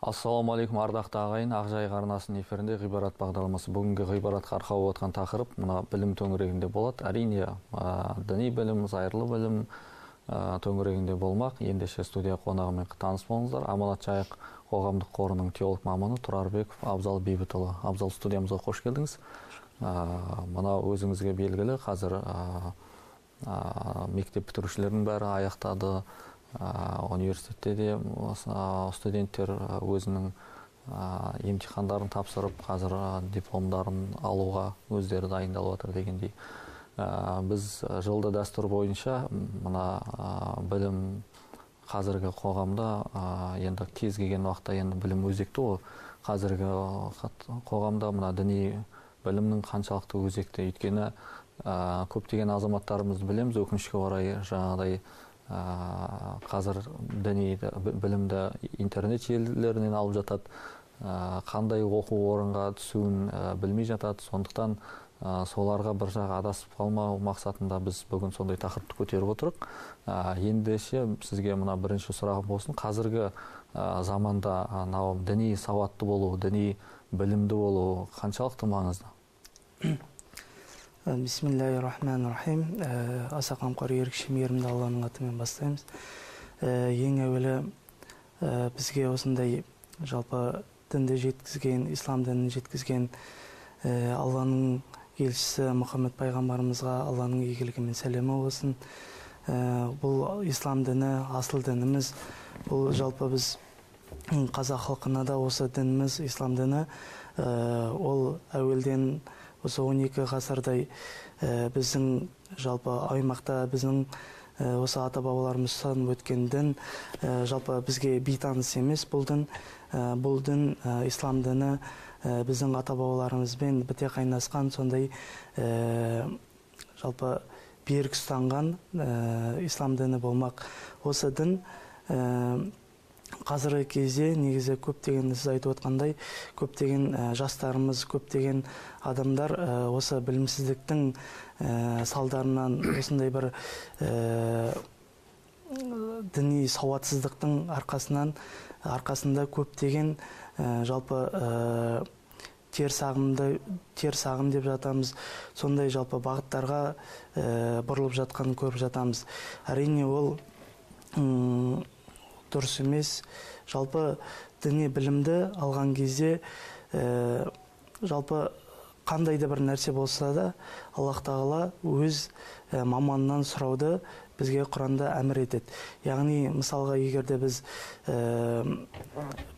Ассалаумағалейкум ардақты ағайын, Ақжайық арнасының эфирінде ғибарат бағдарламасы. Бүгінгі ғибаратқа арқау отқан тақырып мына білім төңірегінде болады. Әрине, діни білім, зайырлы білім төңірегінде болмақ. Ендеше студия қонағымен таныс болыңыздар. Аманат Жайық қоғамдық қорының теолог маманы Тұрарбеков Абзал Бейбітұлы. Абзал, студиямызға қош келдіңіз. Мына өзіңізге белгілі, қазір мектеп бітірушілердің бәрі аяқтады. Университетте де студенттер өзінің емтихандарын тапсырып, қазір дипломдарын алуға өздері дайындалып жатыр дегендей. Біз жылда дәстүр бойынша мына білім қазіргі қоғамда енді кез келген уақытта енді білім өзекті ғой. Қазіргі қоғамда мына діни білімнің қаншалықты өзекті, өйткені көптеген азаматтарымызды білеміз, өкінішке орай жаңағыдай қазір діни білімді интернет желілерінен алып жатады, қандай оқу орынға түсуін білмей жатады. Сондықтан соларға бір жағы адасып қалмау мақсатында біз бүгін сондай тақырыпты көтеріп отырық. Ендеше сізге мына бірінші сұрағым болсын. Қазіргі заманда діни сауатты болу, діни білімді болу қаншалықты маңызды? Бисмиллахир-рахманир-рахим. Аса қамқор ерекше мейірімді Алланың атымен бастаймыз. Ең әуелі бізге осындай жалпы дінді жеткізген, ислам дінін жеткізген Алланың елшісі Мұхаммед пайғамбарымызға Алланың игілігімен сәлемі болсын. Бұл ислам діні, асыл дініміз. Бұл жалпы біз қазақ халқына да осы дініміз, ислам діні, ол әуелден осы 12 ғасырдай біздің жалпы аймақта біздің осы ата-бабаларымыздан өткен дін жалпы бізге бейтаныс емес. Бұл дін ислам діні біздің ата-бабаларымызбен біте қайнасқан, сондай жалпы берік ұстанған ислам діні болмақ. Осы дін қазіргі кезде негізі көптеген, сіз айтып отқандай, көптеген жастарымыз, көптеген адамдар осы білімсіздіктің салдарынан, осындай бір діни сауатсыздықтың арқасында көптеген жалпы теріс ағым деп жатамыз, сондай жалпы бағыттарға бұрылып жатқанын көріп жатамыз. Әрине ол дұрыс емес. Жалпы діни білімді алған кезде жалпы қандай да бір нәрсе болса да Аллах тағала өз маманынан сұрауды бізге Құранда әмір етеді. Яғни, мысалға, егерде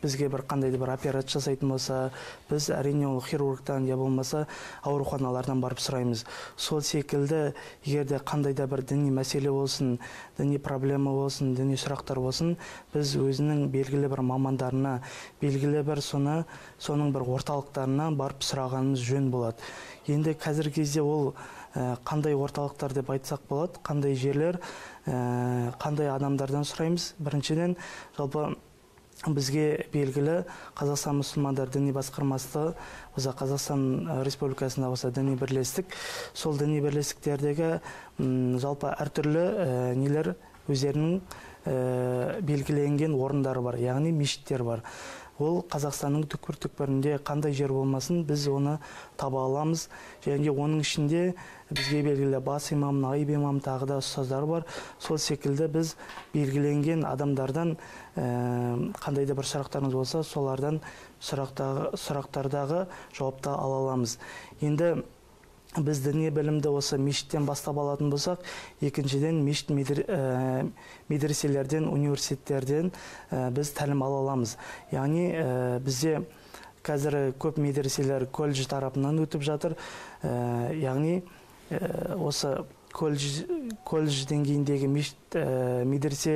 бізге бір қандай да бір операция жасайтын болса, біз әрине ол хирургтан я болмаса ауруханалардан барып сұраймыз. Сол секілді, егерде қандай да бір діни мәселе болсын, діни проблема болсын, діни сұрақтар болсын, біз өзінің белгілі бір мамандарына, белгілі бір соның бір орталықтарына барып сұрағанымыз жөн болады. Енді қазіргі кезде ол қандай орталықтар деп айтсақ болады, қандай жерлер, қандай адамдардан сұраймыз. Біріншіден, жалпы бізге белгілі Қазақстан мұсылмандар діни басқармасы, осы Қазақстан Республикасында осы діни бірлестік, сол діни бірлестіктердегі жалпы әртүрлі нелер өздерінің белгіленген орындары бар, яғни мешіттер бар. Ол Қазақстанның түкпір-түкпірінде қандай жер болмасын, біз оны таба аламыз. Және оның ішінде бізге белгілі бас имам, наиб имам, тағы да ұстаздар бар. Сол секілді біз белгіленген адамдардан қандай да бір сұрақтарымыз болса, солардан сұрақтардағы жауапты ала аламыз. Енді біз діни білімді осы мешіттен бастап алатын болсақ, екіншіден мешіт медреселерден, университеттерден біз тәлім ала аламыз. Яғни бізде қазір көп медреселер колледж тарапынан өтіп жатыр. Яғни осы колледж деңгейіндегі медресе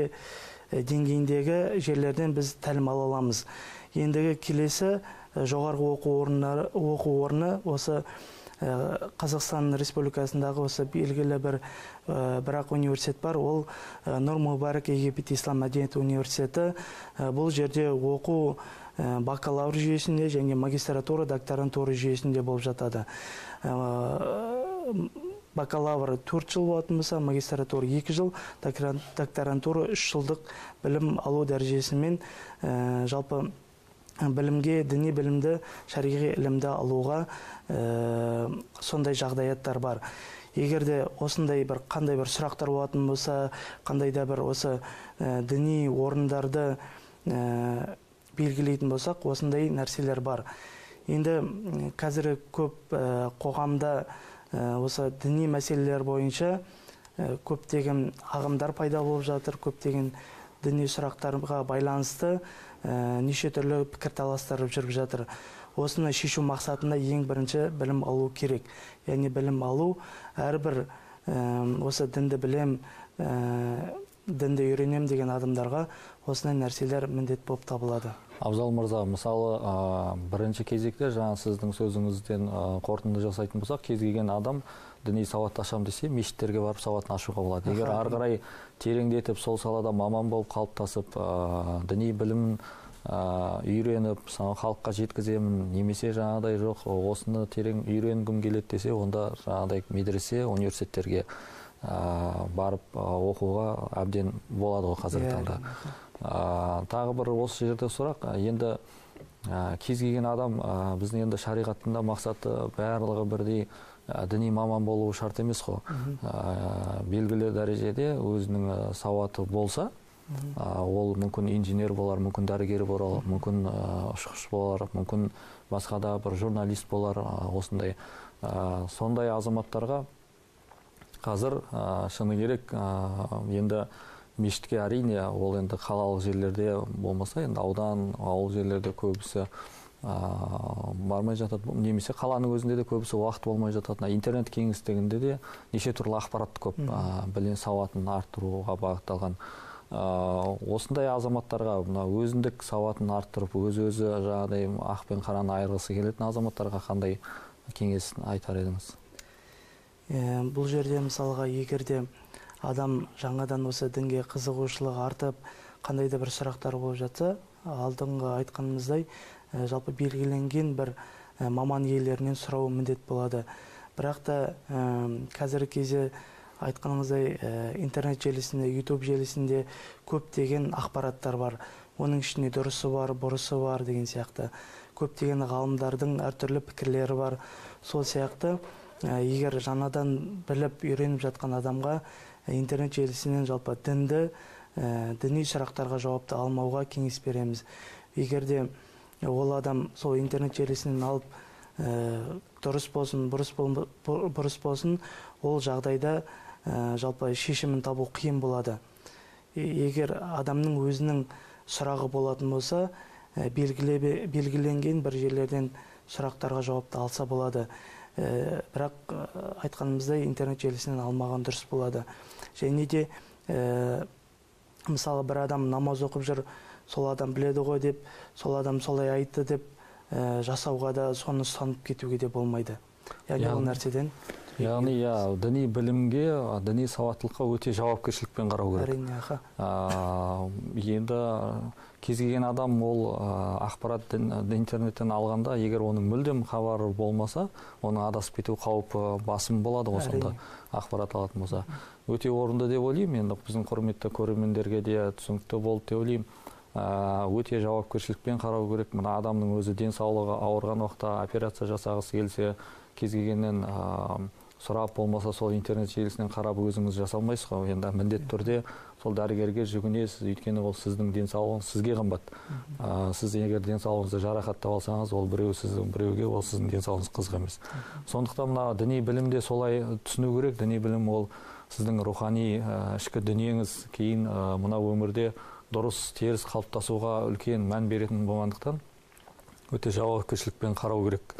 деңгейіндегі жерлерден біз тәлім ала аламыз. Ендігі келесі жоғарғы оқу орны осы Қазақстан Республикасындағы осы белгілі бірақ университет бар, ол Нұр Мүбарак Египет Ислам мәдениеті университеті. Бұл жерде оқу бакалавр жүйесінде және магистратура, докторантура жүйесінде болып жатады. Бакалавр 4 жыл болатын болса, магистратура 2 жыл, докторантура 3 жылдық білім алу дәрежесімен жалпы білімге, діни білімді, шариғи ілімді алуға сондай жағдаяттар бар. Егер де осындай бір қандай бір сұрақтар болатын болса, қандай да бір осы діни орындарды белгілейтін болсақ, осындай нәрселер бар. Енді қазіргі көп қоғамда осы діни мәселелер бойынша көптеген ағымдар пайда болып жатыр, көптеген діни сұрақтарға байланысты неше түрлі пікірталастар жүріп жатыр. Осыны шешу мақсатында ең бірінші білім алу керек. Яғни білім алу әрбір осы дінді білем, дінді үйренем деген адамдарға осындай нәрселер міндет болып табылады. Абзал мырза, мысалы, бірінші кезекте жаңа сіздің сөзіңізден қорытынды жасайтын болсақ, кез келген адам діни сауатты ашам десе, мешіттерге барып сауатын ашуға болады. Егер ары қарай тереңдетіп, сол салада маман болып қалыптасып, діни білімін үйреніп, халыққа жеткіземін, немесе жаңағыдай жоқ, осыны терең үйренгім келеді десе, онда жаңағыдай медресе, университеттерге барып оқуға әбден болады ғой қазіргі таңда. Тағы бір осы жерде сұрақ, енді кез келген адам, біздің енді шариғаттың мақсаты барлығы бірдей діни маман болуы шарт емес қой. Белгілі дәрежеде өзінің сауаты болса, ол мүмкін инженер болар, мүмкін дәрігер болар, мүмкін ұшқыш болар, мүмкін басқа да бір журналист болар, осындай. Сондай азаматтарға қазір шыны керек, енді мешітке әрине, ол енді қалалық жерлерде болмаса, енді аудан, ауыл жерлерде көбісі бармай жатады, немесе қаланың өзінде де көбісі уақыт болмай жатады. Интернет кеңістігінде де неше түрлі ақпарат көп, білім сауатын арттыруға бағытталған. Осындай азаматтарға, өзіндік сауатын арттырып, өзі жаңағыдай ақ пен қараны айырғысы келетін азаматтарға қандай кеңес айтар едіңіз? Бұл жерде мысалға, егерде адам жаңадан осы дінге қызығушылығы артып, қандай да бір сұрақтар болып жатса, алдыңғы айтқанымыздай, жалпы белгіленген бір маман иелерінен сұрау міндет болады. Бірақ та қазіргі кезде айтқанымыздай интернет желісінде, YouTube желісінде көптеген ақпараттар бар. Оның ішінде дұрысы бар, бұрысы бар деген сияқты. Көптеген ғалымдардың әртүрлі пікірлері бар. Сол сияқты, егер жаңадан біліп үйреніп жатқан адамға интернет желісінен жалпы діни сұрақтарға жауапты алмауға кеңес береміз. Егерде ол адам сол интернет желісінен алып дұрыс болсын, бұрыс болсын, ол жағдайда жалпы шешімін табу қиын болады. Егер адамның өзінің сұрағы болатын болса, белгіленген бір жерлерден сұрақтарға жауапты алса болады. Бірақ айтқанымыздай интернет желісінен алмаған дұрыс болады. Және де мысалы бір адам намаз оқып жүр, сол адам біледі ғой деп, сол адам солай айтты деп жасауға да, соны ұстанып кетуге де болмайды. Яғни ол нәрседен. Яғни, діни білімге, діни сауаттылыққа өте жауапкершілікпен қарау керек. Әрине, енді кез келген адам ол ақпарат интернеттен алғанда, егер оның мүлдем хабары болмаса, оның адасып кету қаупі басым болады осында ақпарат алатын болса. Өте орынды деп ойлаймын, енді біздің құрметті көрермендерге де түсінікті болды деп ойлаймын. Өте жауапкершілікпен қарау керек. Мына адамның өзі денсаулығы ауырған уақытта операция жасағысы келсе, кез келгеннен сұрап болмаса сол интернет желісінен қарап өзіңіз жасалмайсыз ғой. Енді міндетті түрде сол дәрігерге жүгінесіз, өйткені ол сіздің денсаулығыңыз сізге қымбат. Сіз егер денсаулығыңызды жарақаттап алсаңыз, ол біреуге ол сіздің денсаулығыңыз қызық емес. Сондықтан мына діни білімде солай түсіну керек. Діни білім ол сіздің рухани ішкі дүниеңіз, кейін мына өмірде дұрыс, теріс қалыптасуға үлкен мән беретін болғандықтан өте жауапкершілікпен қарау керек.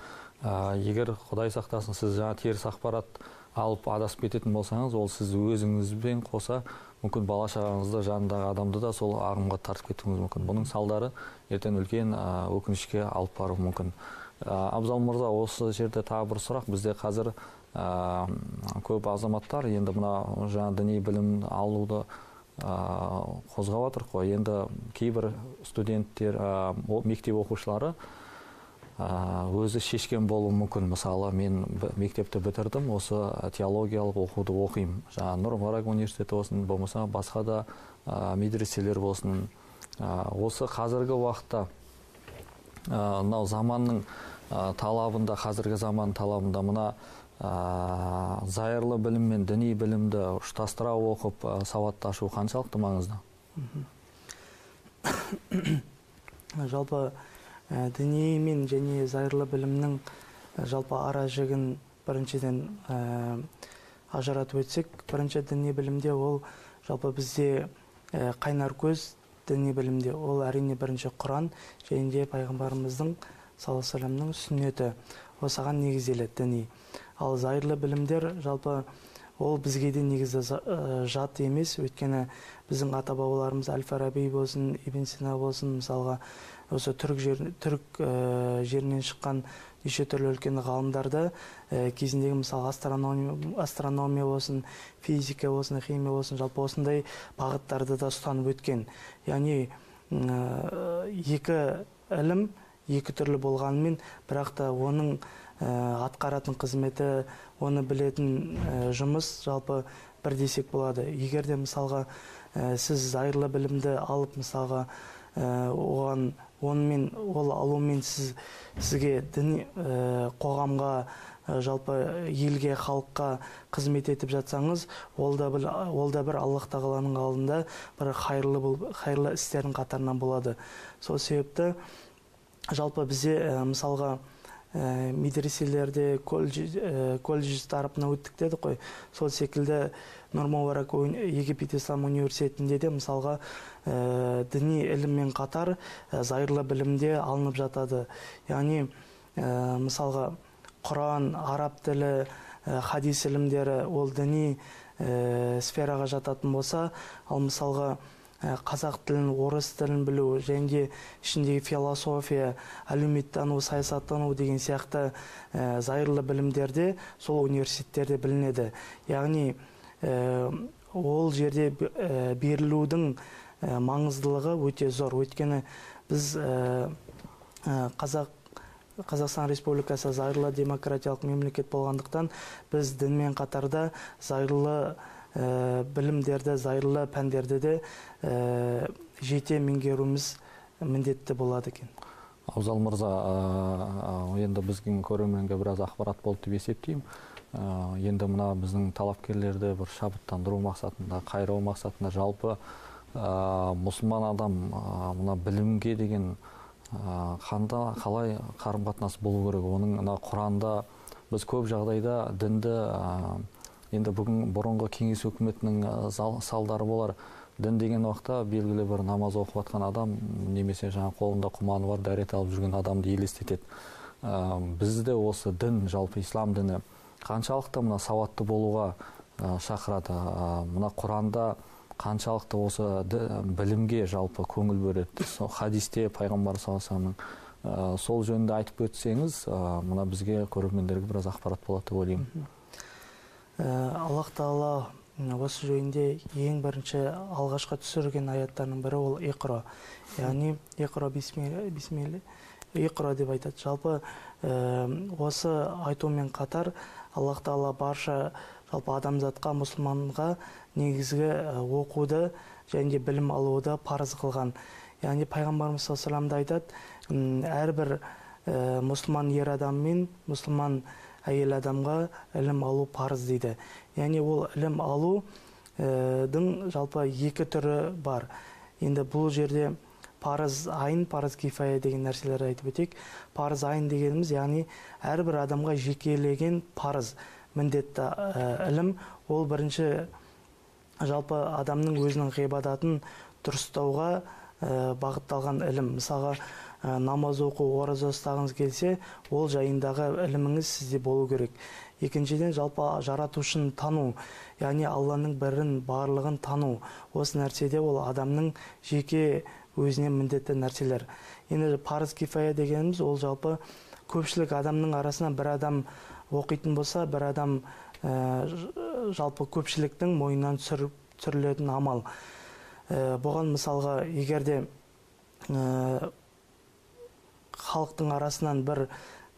Егер Құдай сақтасын, сіз жаңа теріс ақпарат алып адасып кететін болсаңыз, ол сіз өзіңізбен қоса мүмкін бала шағаңызды, жанындағы адамды да сол ағымға тартып кетуіңіз мүмкін. Бұның салдары ертең үлкен өкінішке алып баруы мүмкін. Абзал мырза, осы жерде тағы бір сұрақ. Бізде қазір көп азаматтар енді мына жаңа діни білім алуды қозғап отыр ғой. Енді кейбір студенттер, мектеп оқушылары өзі шешкен болуы мүмкін. Мысалы, мен мектепті бітірдім, осы теологиялық оқуды оқимын. Жаңа Нұр Мубарак университеті болсын, болмаса басқа да медреселер болсын. Осы қазіргі уақытта мынау заманның талабында, қазіргі заман талабында мына зайырлы білім мен діни білімді ұштастыра оқып сауатты ашу қаншалықты маңызды? Жалпы діни мен және зайырлы білімнің жалпы ара жігін біріншіден ажыратып өтсек, бірінші діни білімде ол жалпы бізде қайнар көз діни білімде ол әрине бірінші Құран және де пайғамбарымыздың саллаллаху алейхи вассаламның сүннеті, осыған негізделеді діни. Ал зайырлы білімдер жалпы ол бізге де негізі жат емес, өйткені біздің ата-бабаларымыз Әл-Фараби болсын, Ибн Сина болсын, мысалға осы түрік жерінен шыққан неше түрлі үлкен ғалымдарды кезіндегі мысалы астрономия болсын, физика болсын, химия болсын, жалпы осындай бағыттарды да ұстанып өткен. Яғни екі ілім екі түрлі болғанымен, бірақ та оның атқаратын қызметі, оны білетін жұмыс жалпы бір десек болады. Егер де мысалға сіз зайырлы білімді алып, мысалға ол алумен сізге діни қоғамға, жалпы елге, халыққа қызмет етіп жатсаңыз, ол да бір Аллах тағаланың алдында бір хайырлы істердің қатарынан болады. Сол себепті жалпы бізде мысалға медреселерде, колледж тарапына өттік деді қой. Сол секілді Нұр Мубарак Египет Ислам университетінде де мысалға діни іліммен қатар зайырлы білімде алынып жатады. Яғни мысалға Құран, араб тілі, хадис ілімдері ол діни сфераға жататын болса, ал мысалға қазақ тілін, орыс тілін білу, және де ішіндегі философия, әлеуметтану, саясаттану деген сияқты зайырлы білімдерде сол университеттерде білінеді. Яғни ол жерде берілудің маңыздылығы өте зор. Өйткені біз Қазақстан Республикасы зайырлы демократиялық мемлекет болғандықтан, біз дінмен қатарда зайырлы білімдерді, зайырлы пәндерді де жете меңгеруіміз міндетті болады екен. Абзал мырза, енді біздің көрерменге біраз ақпарат болды деп есептеймін. Енді мына біздің талапкерлерді бір шабыттандыру мақсатында, қайрау мақсатында жалпы мұсылман адам мына білімге деген қалай қарым-қатынас болу керек? Оның Құранда біз көп жағдайда дінді, енді бұрынғы кеңес өкіметінің салдары болар. Дін деген уақытта белгілі бір намаз оқып жатқан адам, немесе жаңа қолында құманы бар, дәрет алып жүрген адамды елестетеді. Бізді осы дін, жалпы ислам діні қаншалықты мына сауатты болуға шақырады? Мына Құранда қаншалықты осы білімге жалпы көңіл бөледі? Хадисте пайғамбар саллаллаху алейхи вассалам сол жөнінде айтып өтсеңіз, мына бізге, көрермендерге біраз ақпарат болады деп ойлаймын. Аллах Тағала осы жөнінде ең бірінші алғашқы түсірген аяттарының бірі ол Иқра. Яғни Иқра бисмилля, Иқра деп айтады. Жалпы осы айтумен қатар Аллах Тағала барша жалпы адамзатқа, мұсылманға негізгі оқуды және де білім алуды парыз қылған. Яғни пайғамбарымыз саллаллаху алейхи вассалам айтады, әрбір мұсылман ер адам мен мұсылман әйел адамға ілім алу парыз дейді. Яғни ол ілім алудың жалпы екі түрі бар. Енді бұл жерде парыз айын, парыз кифая деген нәрселер айтып өтейік. Парыз айын дегеніміз, яғни әрбір адамға жекелеген парыз, міндетті ілім. Ол бірінші жалпы адамның өзінің ғибадатын дұрыстауға бағытталған ілім. Мысалға намаз оқу, ораза ұстағыңыз келсе, ол жайындағы іліміңіз сізде болу керек. Екіншіден, жалпы жаратушыны тану, яғни Алланың бірін, барлығын тану. Осы нәрседе ол адамның жеке өзіне міндетті нәрселер. Енді парыз кифая дегеніміз, ол жалпы көпшілік адамның арасынан бір адам оқитын болса, бір адам жалпы көпшіліктің мойнынан түсірілетін амал. Бұған мысалға, егерде халықтың арасынан бір,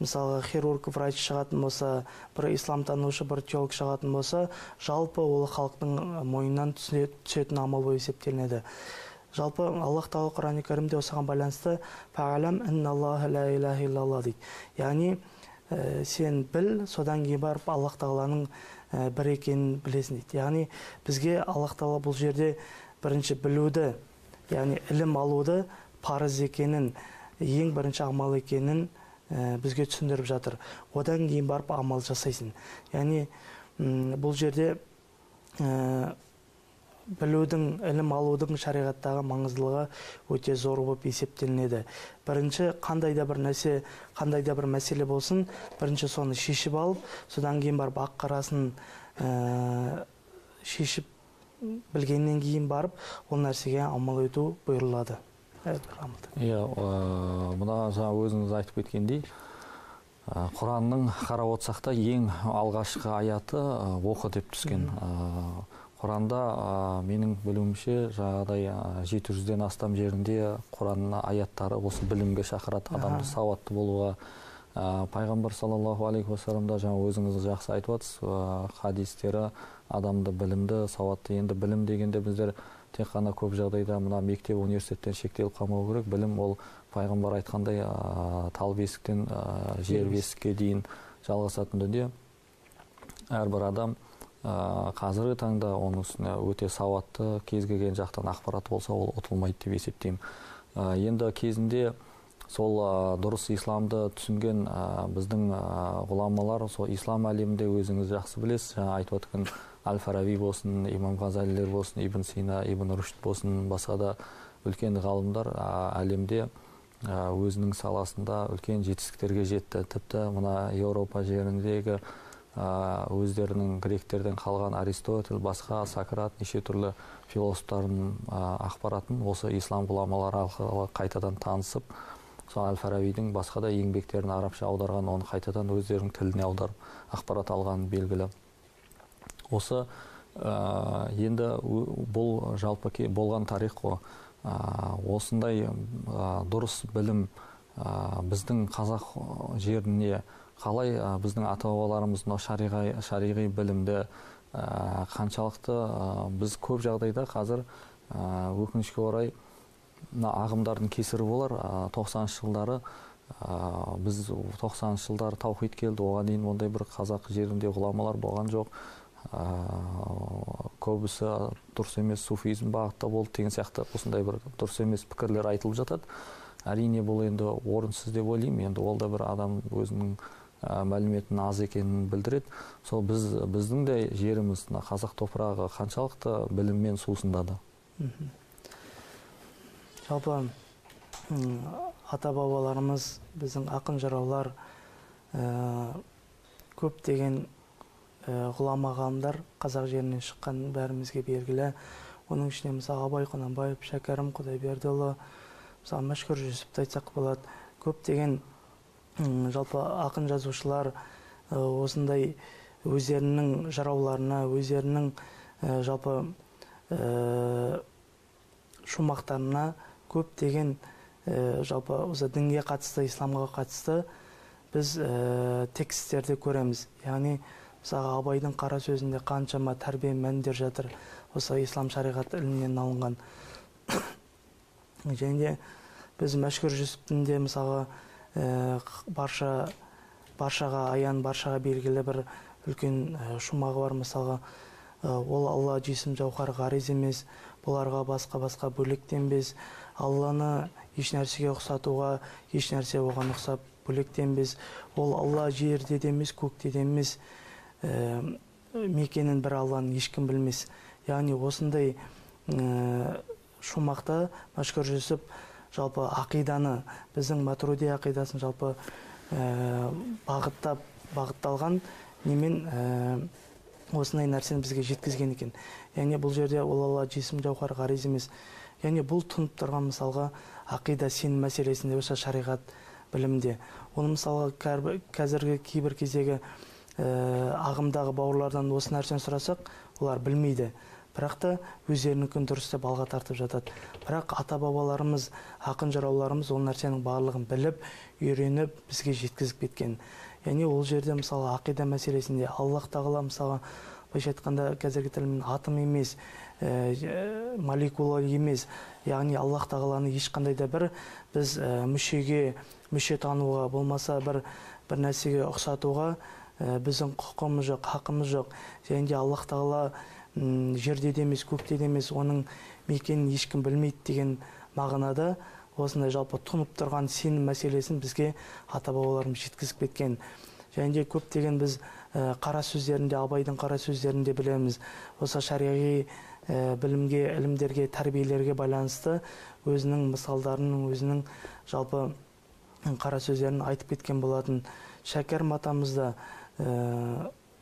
мысалға, хирург, врач шығатын болса, бір исламтанушы, бір теолог шығатын болса, жалпы ол халықтың мойнынан түсетін амал болып есептелінеді. жалпы Аллах тағала Құран-ы Кәрімде осыған байланысты фағалам инналлаха ла иляха иллалла дейді. Яғни сен біл, содан кейін барып Аллах тағаланың бір екенін білесің дейді. Яғни бізге Аллах тағала бұл жерде бірінші білуді, яғни ілім алуды парыз екенін, ең бірінші амал екенін бізге түсіндіріп жатыр. Одан кейін барып амал жасайсың. Яғни бұл жерде білудің, ілім алудың шариғаттағы маңыздылығы өте зор болып есептелінеді. Бірінші қандай да бір нәрсе, қандай да бір мәселе болсын, бірінші соны шешіп алып, содан кейін барып ақ қарасын шешіп білгеннен кейін барып, ол нәрсеге амал ету бұйырылады. Иә, мына жаңа өзіңіз айтып кеткендей, Құранның қарап отырсақ та ең алғашқы аяты оқы деп түскен. Құранда менің білуімше жаңағыдай 700-ден астам жерінде Құран аяттары осы білімге шақырады, адамды сауатты болуға. Пайғамбар саллаллаху алейхи уассаламда жаңа өзіңіз жақсы айтып отырсыз, хадистері адамды білімді, сауатты. Енді білім дегенде біздер тек қана көп жағдайда мына мектеп, университеттен шектеліп қалмау керек. Білім ол пайғамбар айтқандай тал бесіктен жер бесікке дейін жалғасатын дүние. Әрбір адам қазіргі таңда оның үстіне өте сауатты, кез келген жақтан ақпарат болса, ол ұтылмайды деп есептеймін. Енді кезінде сол дұрыс исламды түсінген біздің ғұламалар, сол ислам әлемінде өзіңіз жақсы білесіз, жаңа айтып отырған Әл-Фараби болсын, Имам Ғазалилер болсын, Ибн Сина, Ибн Рушд болсын, басқа да үлкен ғалымдар әлемде өзінің саласында үлкен жетістіктерге жетті. Тіпті мына Еуропа жеріндегі өздерінің гректерден қалған Аристотель, басқа Сократ, неше түрлі философтардың ақпаратын осы ислам ғұламалары арқылы қайтадан танысып, сол Әл-Фарабидің басқа да еңбектерін арабша аударған, оны қайтадан өздерінің тіліне аударып ақпарат алған белгілі. Осы енді бұл жалпы болған тарих қой. Осындай дұрыс білім біздің қазақ жеріне қалай біздің ата-бабаларымыздың шариғи білімді қаншалықты біз көп жағдайда қазір өкінішке орай ағымдардың кесірі болар. 90-шы жылдары біз 90-шы жылдары таухид келді, оған дейін ондай бір қазақ жерінде ғұламалар болған жоқ. Көбісі дұрыс емес суфизм бағытта болды деген сияқты осындай бір дұрыс емес пікірлер айтылып жатады. Әрине бұл енді орынсыз деп ойлаймын. Енді ол да бір адам өзінің мәліметін аз екенін білдіреді. Сол біздің де жеріміз, қазақ топырағы қаншалықты біліммен сусындады. Жалпы ата-бабаларымыз, біздің ақын жыраулар, көптеген ғұлама ғалымдар қазақ жерінен шыққан бәрімізге белгілі. Оның ішінде мысалы Абай Құнанбаев, Шәкәрім Құдайбердіұлы, мысалы Мәшһүр Жүсіпті айтсақ болады. Көптеген жалпы ақын жазушылар осындай өздерінің жырауларына, өздерінің жалпы шумақтарына көптеген жалпы осы дінге қатысты, исламға қатысты біз текстерді көреміз. Яғни мысалы Абайдың қара сөзінде қаншама тәрбие мәндер жатыр, осы ислам шариғат ілімінен алынған. Және біз Мәшһүр Жүсіптің де мысалы баршаға аян, баршаға белгілі бір үлкен шумағы бар. Мысалға, ол Алла жисім жауһар ғарез емес, бұларға басқа бөлектенбес. Алланы еш нәрсеге ұқсатуға, еш нәрсе оған ұқсап бөлектенбес. Ол Алла жерде де емес, көкте де емес, мекенін бір Алланың ешкім білмес. Яғни осындай шумақта Мәшһүр Жүсіп жалпы ақиданы, біздің Матруди ақидасын жалпы бағытталған немен осындай нәрсені бізге жеткізген екен. Яғни бұл жерде ол Алла жисім жауһар ғарез емес. Яғни бұл тұнып тұрған мысалға ақида сенім мәселесінде, осы шариғат білімде. Оны мысалға қазіргі кейбір кездегі ағымдағы бауырлардан осы нәрсені сұрасақ, олар білмейді. Бірақ та өздерінікін дұрыс деп алға тартып жатады. Бірақ ата-бабаларымыз, ақын жырауларымыз ол нәрсенің барлығын біліп, үйреніп, бізге жеткізіп кеткен. Яғни ол жерде мысалы ақида мәселесінде Аллах тағала мысалы былайша айтқанда қазіргі тілмен атом емес, молекула емес, яғни Аллах тағаланы ешқандай да бір біз мүше тануға болмаса бір нәрсеге ұқсатуға біздің құқымыз жоқ, хақымыз жоқ. Және де Аллах тағала жерде де емес, көкте де емес, оның мекенін ешкім білмейді деген мағынада осындай жалпы тұнып тұрған сенім мәселесін бізге ата-бабаларымыз жеткізіп кеткен. Және де көптеген біз қара сөздерінде, Абайдың қара сөздерінде білеміз. Осы шариғи білімге, ілімдерге, тәрбиелерге байланысты өзінің мысалдарының, өзінің жалпы қара сөздерін айтып кеткен болатын. Шәкәрім атамыз да,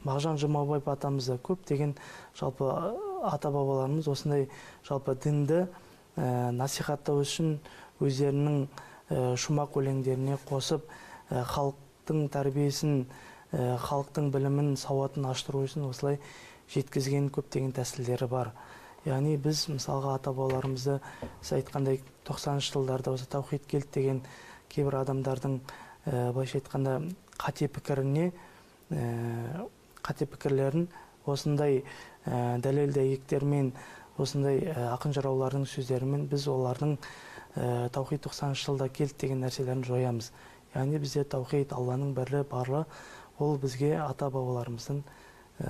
Мағжан Жұмабаев атамыз да, көптеген жалпы ата-бабаларымыз осындай жалпы дінді насихаттау үшін өздерінің шумақ өлеңдеріне қосып халықтың тәрбиесін, халықтың білімін, сауатын аштыру үшін осылай жеткізген көптеген тәсілдері бар. Яғни біз мысалға ата-бабаларымызды сіз айтқандай 90-шы жылдарда осы таухид келді деген кейбір адамдардың былайша айтқанда қате пікірлерін осындай дәлел дәйектермен, осындай ақын жыраулардың сөздерімен біз олардың таухид 90-шы жылда келді деген нәрселерін жоямыз. Яғни бізде таухид, Алланың бірлігі бары, ол бізге ата-бабаларымыздың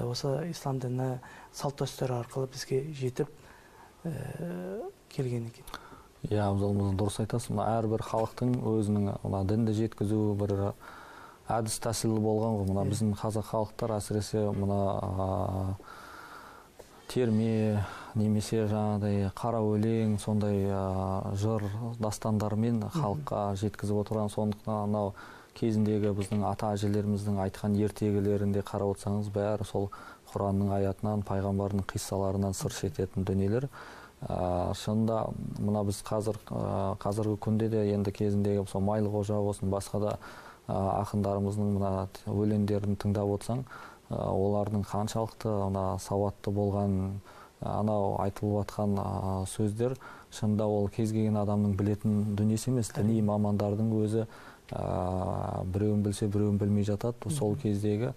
осы ислам діні салт-дәстүрі арқылы бізге жетіп келген екен. Иә, дұрыс айтасыз. Әрбір халықтың өзінің дінді жеткізу бір әдіс тәсілі болған ғой. Біздің қазақ халықтар әсіресе терме немесе жаңағыдай қара өлең, сондай жыр дастандармен халыққа жеткізіп отырған. Сондықтан анау кезіндегі біздің ата-әжелеріміздің айтқан ертегілерінде қарап отырсаңыз, бәрі сол Құранның аятынан, пайғамбардың қиссаларынан сыр шертетін дүниелер. Шынында біз қазіргі күнде де енді кезіндегі Майлықожа болсын, басқа да ақындарымыздың өлеңдерін тыңдап отырсаң, олардың қаншалықты сауатты болған, анау айтылып жатқан сөздер шынында ол кез келген адамның білетін дүниесі емес. Діни мамандардың өзі біреуін білсе, біреуін білмей жатады. Сол кездегі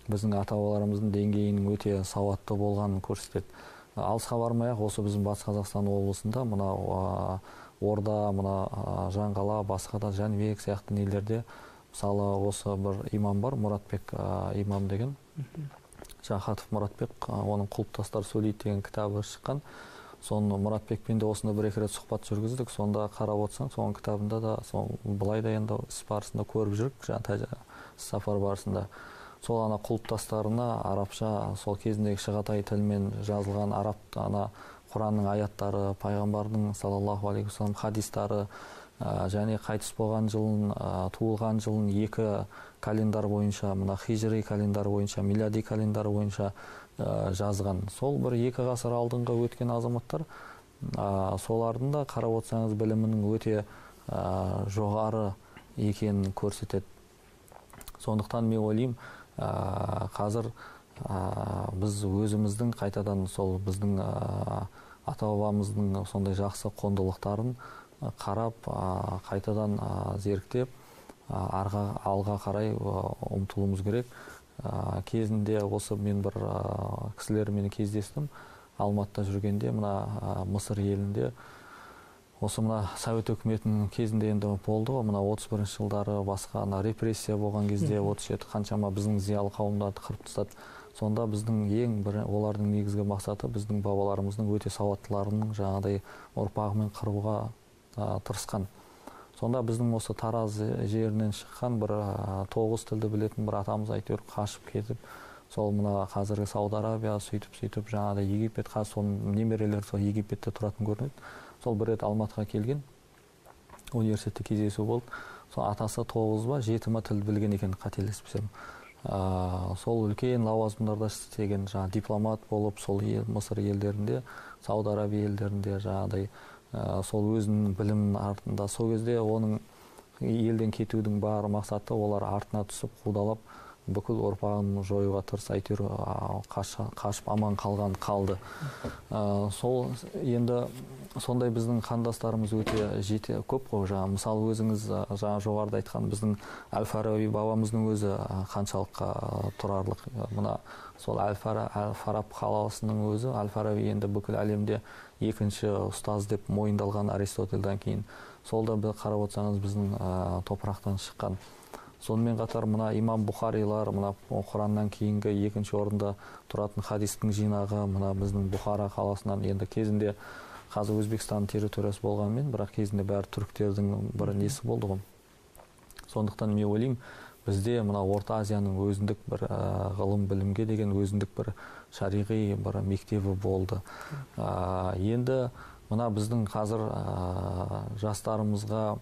біздің ата-бабаларымыздың деңгейінің өте сауатты болғанын көрсетеді. Алысқа бармай-ақ, осы біздің Батыс Қазақстан облысында Орда, Жаңғала, басқа да Жәнібек сияқты нелерде мысалы осы бір имам бар, Мұратбек имам деген, Жақатов Мұратбек, оның құлыптастар сөйлейді деген кітабы шыққан. Соны Мұратбекпен де осында бір-екі рет сұхбат жүргіздік. Сонда қарап отырсаң, соның кітабында да былай да енді іс барысында көріп жүрік, сапар барысында. Сол құлыптастарына арабша, сол кезіндегі шығатай тілмен жазылған араб Құранның аяттары, пайғамбардың саллаллаху алейхи вассалам хадистары, және қайтыс болған жылын, туылған жылын екі календар бойынша, хижри календар бойынша, милади календар бойынша жазған. Сол бір екі ғасыр алдыңғы өткен азаматтар, солардың да қарап отырсаңыз білімінің өте жоғары екенін көрсетеді. Сондықтан мен ойлаймын, қазір біз өзіміздің қайтадан сол біздің ата-бабамыздың сондай жақсы құндылықтарын қарап, қайтадан зеріктеп, алға қарай ұмтылуымыз керек. Кезінде осы мен бір кісілермен кездестім. Алматыда жүргенде Мысыр елінде осы Совет өкіметінің кезінде енді болды ғой, 31-ші жылдары басқа репрессия болған кезде 37 қаншама біздің зиялы қауымдарды қырып тастады. Сонда біздің олардың негізгі мақсаты біздің бабаларымыздың өте сауаттыларының жаңағыдай ұрпағымен қыруға тырысқан. Сонда біздің осы Тараз жерінен шыққан бір 9 тілді білетін бір атамыз әйтеуір қашып кетіп, сол қазіргі Сауд Арабия сөйтіп жаңағыдай Египет, соның немерелері сол Египетте тұратын көрінеді. Сол бір рет Алматыға келген, университетте кездесу болды. Сол атасы 7 тіл білген екен, қателеспесем. Сол үлкен лауазымдарда істеген, дипломат болып, сол Мысыр елдерінде, Сауд Арабия елдерінде жаңағыдай сол өзінің білімінің артында. Сол кезде оның елден кетудің бар мақсаты олар артына түсіп, қудалап, бүкіл ұрпағын жоюға тырысты, әйтеуір қашып аман қалды. Сол енді сондай біздің қандастарымыз өте көп қой. Мысалы өзіңіз жаңа жоғарыда айтқан біздің Әл-Фараби бабамыздың өзі қаншалыққа тұрарлық. Мына сол Әл-Фараб қаласының өзі, Әл-Фараби енді бүкіл әлемде екінші ұстаз деп мойындалған Аристотельдан кейін. Сол да бір қарап отырсаңыз біздің топырақтан шыққан. Сонымен қатар мына имам Бұхарилар, мына Құраннан кейінгі екінші орында тұратын хадистің жинағы мына біздің Бұхара қаласынан, енді кезінде қазір Өзбекстан территориясы болғанмен, бірақ кезінде бәрі түріктердің бір несі болды ғой. Сондықтан мен ойлаймын, бізде мына Орта Азияның өзіндік бір ғылым білімге деген өзіндік бір шариғи бір мектебі болды. Енді мына біздің қазір жастарымызға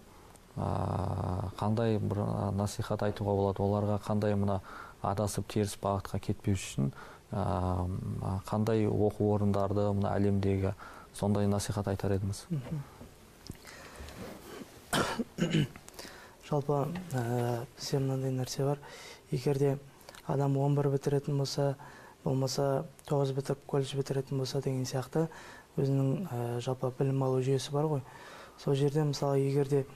қандай бір насихат айтуға болады, оларға қандай мына адасып теріс бағытқа кетпеу үшін қандай оқу орындарды мына әлемдегі сондай насихат айтар едіңіз? Жалпы бізде мынандай нәрсе бар. Егерде адам 11 бітіретін болса, болмаса 9 бітіріп колледж бітіретін болса деген сияқты өзінің жалпы білім алу жүйесі бар ғой. Сол жерде мысалы егерде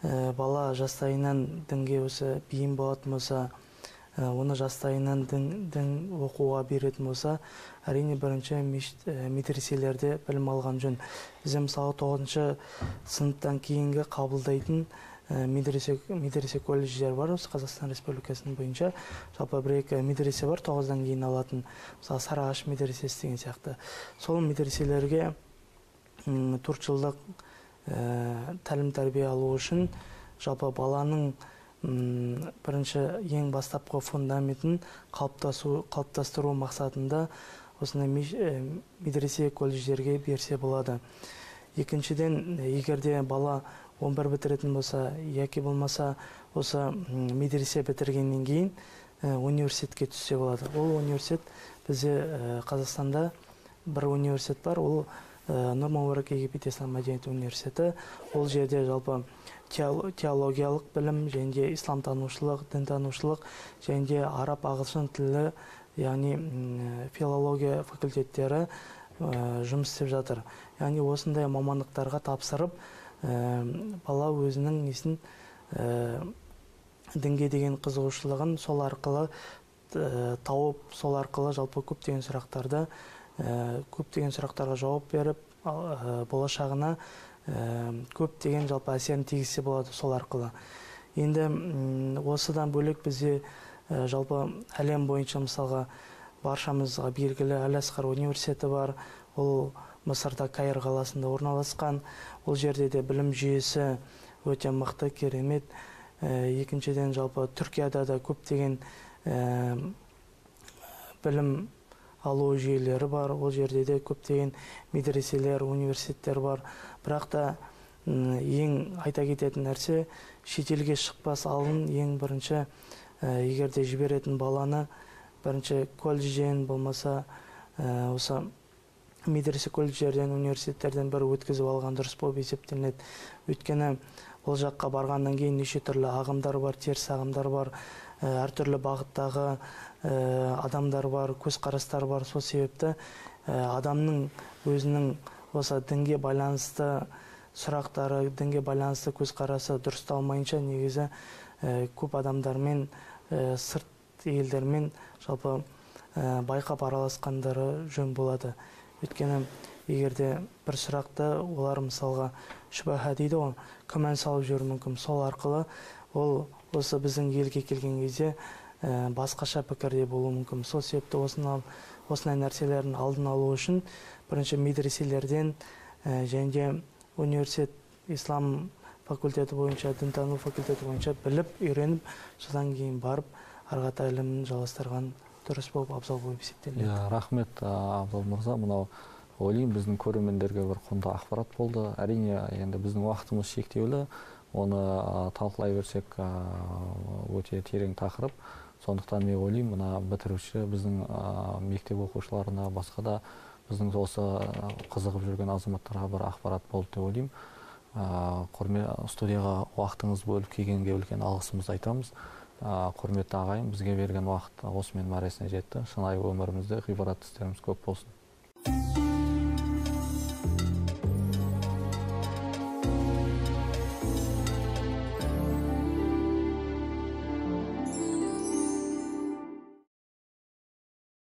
бала жастайынан дінге осы бейім болатын болса, оны жастайынан дін оқуға беретін болса, әрине бірінші медреселерде білім алған жөн. Бізде мысалы 9-шы сыныптан кейінгі қабылдайтын медресе колледждер бар осы Қазақстан Республикасының бойынша. Жалпы бір-екі медресе бар 9-дан кейін алатын. Мысалы Сарыағаш медресесі деген сияқты. Сол медреселерге 4 жылдық тәлім-тәрбие алу үшін жалпы баланың бірінші ең бастапқы фундаментін қалыптастыру мақсатында осындай медресе колледждерге берсе болады. Екіншіден, егерде бала 11 бітіретін болса, яки болмаса осы медресе бітіргеннен кейін университетке түссе болады. Ол университет бізде Қазақстанда бір университет бар, ол Нұр-Мүбарак Египет Ислам мәдениеті университеті. Ол жерде жалпы теологиялық білім, және исламтанушылық, дінтанушылық, және араб ағылшын тілі, яғни филология факультеттері жұмыс істеп жатыр. Яғни осындай мамандықтарға тапсырып, бала өзінің несін дінге деген қызығушылығын сол арқылы тауып, сол арқылы жалпы көптеген сұрақтарға жауап беріп, болашағына көптеген жалпы әсерін тигізсе болады сол арқылы. Енді осыдан бөлек бізде жалпы әлем бойынша мысалға баршамызға белгілі Әл-Асқар университеті бар. Ол Мысырда Каир қаласында орналасқан. Ол жерде де білім жүйесі өте мықты, керемет. Екіншіден жалпы Түркияда да көптеген білім алу жүйелері бар. Ол жерде де көптеген медреселер, университеттер бар. Бірақ та ең айта кететін нәрсе, шетелге шықпас алдын ең бірінші егерде жіберетін баланы бірінші колледжден болмаса осы медресе колледждерден, университеттерден бір өткізіп алған дұрыс болып есептелінеді. Өйткені ол жаққа барғаннан кейін неше түрлі ағымдар бар, теріс ағымдар бар, әртүрлі бағыттағы адамдар бар, көзқарастар бар. Сол себепті адамның өзінің осы дінге байланысты сұрақтары, дінге байланысты көзқарасы дұрысталмайынша негізі көп адамдармен, сырт елдермен жалпы байқап араласқандары жөн болады. Өйткені егерде бір сұрақты олар мысалға шүбәһә дейді ғой, күмән салып жүру мүмкін. Сол арқылы ол осы біздің елге келген кезде басқаша пікірде болуы мүмкін. Сол себепті осындай нәрселердің алдын алу үшін бірінші медреселерден және университет, ислам факультеті бойынша, дінтану факультеті бойынша біліп, үйреніп, содан кейін барып, арғата ілімін жалғастырған дұрыс болып, абзал болып есептелінеді. Рахмет, Абзал мырза. Мынау ойлаймын біздің көрермендерге бір құнды ақпарат болды. Әрине, енді біздің уақытымыз шектеулі, оны талқылай берсек өте терең тақырып. Сондықтан мен ойлаймын, мына бітіруші біздің мектеп оқушыларына, басқа да біздің осы қызығып жүрген азаматтарға бір ақпарат болды деп ойлаймын. Студияға уақытыңыз бөліп келгенге үлкен алғысымызды айтамыз. Құрметті ағайын, бізге берген уақыт осымен мәресіне жетті. Шынайы өмірімізде ғибрат істеріміз көп болсын.